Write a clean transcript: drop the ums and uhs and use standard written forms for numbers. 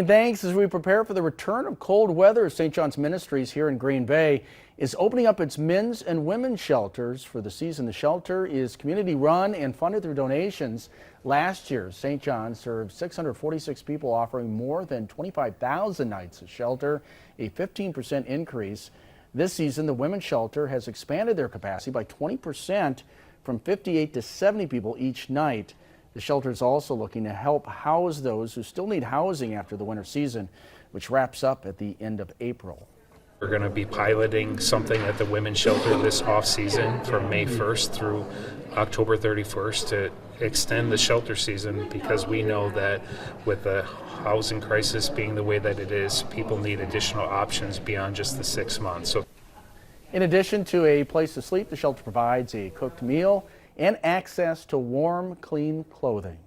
Thanks. As we prepare for the return of cold weather, St. John's Ministries here in Green Bay is opening up its men's and women's shelters for the season. The shelter is community run and funded through donations. Last year, St. John's served 646 people, offering more than 25,000 nights of shelter, a 15% increase. This season, the women's shelter has expanded their capacity by 20% from 58 to 70 people each night. The shelter is also looking to help house those who still need housing after the winter season, which wraps up at the end of April. We're going to be piloting something at the women's shelter this off-season from May 1st through October 31st to extend the shelter season, because we know that with the housing crisis being the way that it is, people need additional options beyond just the 6 months. In addition to a place to sleep, the shelter provides a cooked meal and access to warm, clean clothing.